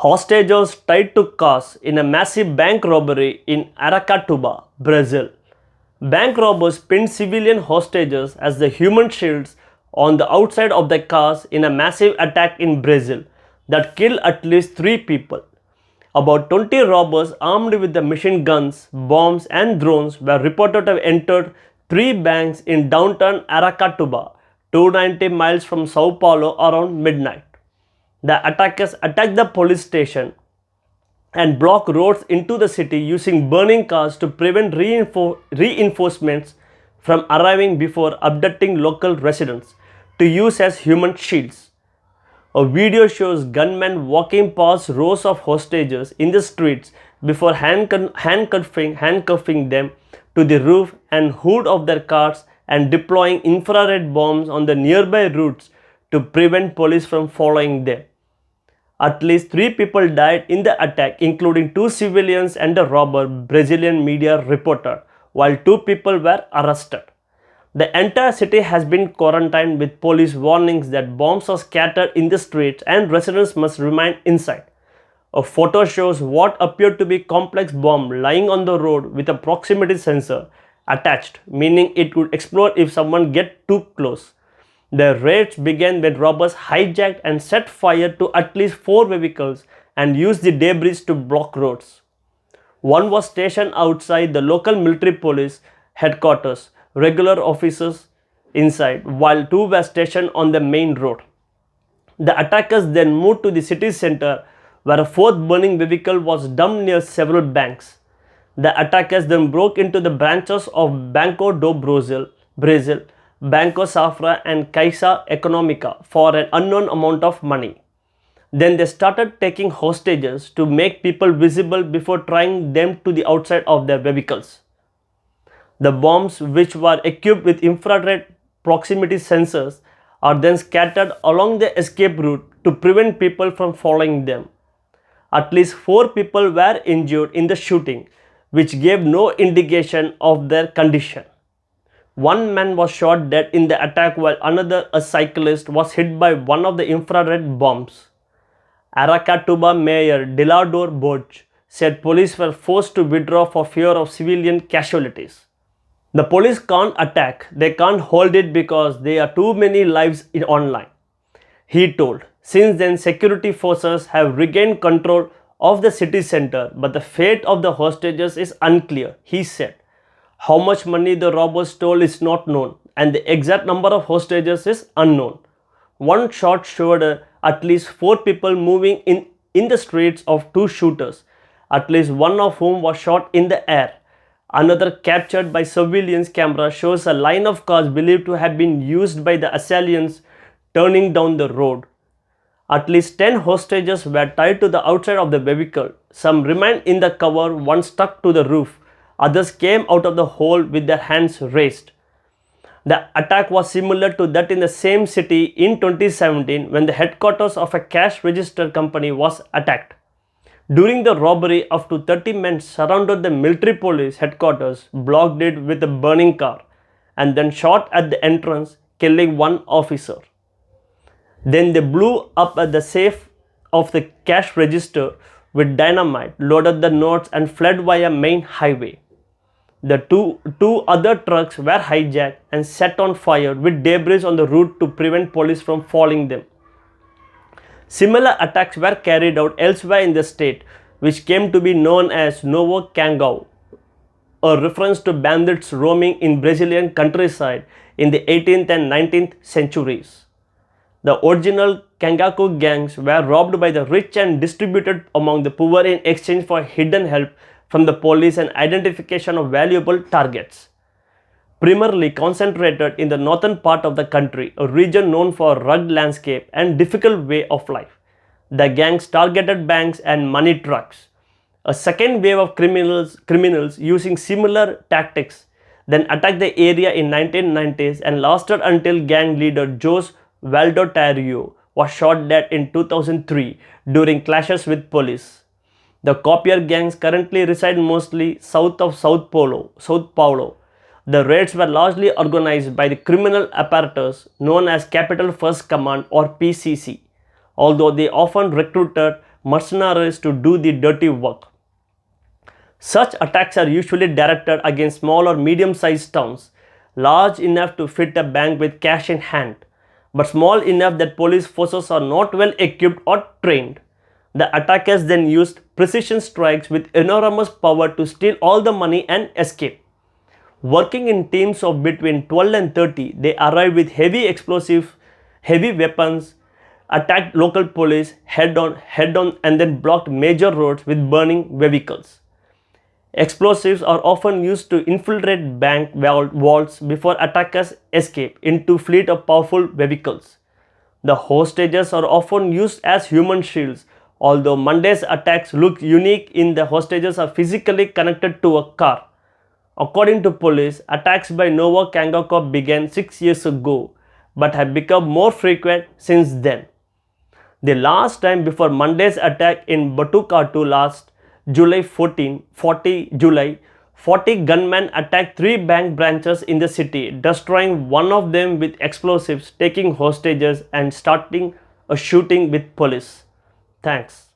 Hostages tied to cars in a massive bank robbery in Aracatuba, Brazil. Bank robbers pinned civilian hostages as the human shields on the outside of their cars in a massive attack in Brazil that killed at least 3 people. About 20 robbers armed with the machine guns, bombs, and drones were reported to have entered 3 banks in downtown Aracatuba, 290 miles from Sao Paulo, around midnight. The attackers attacked the police station and blocked roads into the city using burning cars to prevent reinforcements from arriving before abducting local residents to use as human shields. A video shows gunmen walking past rows of hostages in the streets before handcuffing them to the roof and hood of their cars and deploying infrared bombs on the nearby routes to prevent police from following them. At least 3 people died in the attack, including 2 civilians and a robber, Brazilian media reported, while 2 people were arrested. The entire city has been quarantined with police warnings that bombs are scattered in the streets and residents must remain inside. A photo shows what appeared to be a complex bomb lying on the road with a proximity sensor attached, meaning it could explode if someone gets too close. The raids began when robbers hijacked and set fire to at least 4 vehicles and used the debris to block roads. One was stationed outside the local military police headquarters, regular officers inside, while 2 were stationed on the main road. The attackers then moved to the city center where a 4th burning vehicle was dumped near several banks. The attackers then broke into the branches of Banco do Brazil, Banco Safra and Caixa Econômica for an unknown amount of money. Then they started taking hostages to make people visible before trying them to the outside of their vehicles. The bombs, which were equipped with infrared proximity sensors, are then scattered along the escape route to prevent people from following them. At least 4 people were injured in the shooting, which gave no indication of their condition. One man was shot dead in the attack while another, a cyclist, was hit by one of the infrared bombs. Aracatuba Mayor Dilador Borges said police were forced to withdraw for fear of civilian casualties. The police can't attack, they can't hold it because there are too many lives online, he told. Since then, security forces have regained control of the city center, but the fate of the hostages is unclear, he said. How much money the robbers stole is not known, and the exact number of hostages is unknown. One shot showed at least 4 people moving in the streets of 2 shooters, at least one of whom was shot in the air. Another captured by surveillance camera shows a line of cars believed to have been used by the assailants turning down the road. At least 10 hostages were tied to the outside of the vehicle. Some remained in the cover, one stuck to the roof. Others came out of the hole with their hands raised. The attack was similar to that in the same city in 2017 when the headquarters of a cash register company was attacked. During the robbery, up to 30 men surrounded the military police headquarters, blocked it with a burning car, and then shot at the entrance, killing one officer. Then they blew up at the safe of the cash register with dynamite, loaded the notes, and fled via main highway. The two other trucks were hijacked and set on fire with debris on the route to prevent police from following them. Similar attacks were carried out elsewhere in the state, which came to be known as Novo Cangau, a reference to bandits roaming in Brazilian countryside in the 18th and 19th centuries. The original Cangaco gangs were robbed by the rich and distributed among the poor in exchange for hidden help from the police and identification of valuable targets. Primarily concentrated in the northern part of the country, a region known for rugged landscape and difficult way of life, the gangs targeted banks and money trucks. A second wave of criminals using similar tactics then attacked the area in 1990s and lasted until gang leader Jose Valdotario was shot dead in 2003 during clashes with police. The copier gangs currently reside mostly south of Sao Paulo. The raids were largely organized by the criminal apparatus known as Capital First Command or PCC, although they often recruited mercenaries to do the dirty work. Such attacks are usually directed against small or medium-sized towns, large enough to fit a bank with cash in hand, but small enough that police forces are not well equipped or trained. The attackers then used precision strikes with enormous power to steal all the money and escape. Working in teams of between 12 and 30, they arrived with heavy explosives, heavy weapons, attacked local police head on and then blocked major roads with burning vehicles. Explosives are often used to infiltrate bank vaults before attackers escape into fleet of powerful vehicles. The hostages are often used as human shields. Although Monday's attacks look unique in the hostages are physically connected to a car. According to police, attacks by Nova Kangakop began 6 years ago but have become more frequent since then. The last time before Monday's attack in Batukatu last July 40 gunmen attacked 3 bank branches in the city, destroying one of them with explosives, taking hostages and starting a shooting with police. Thanks.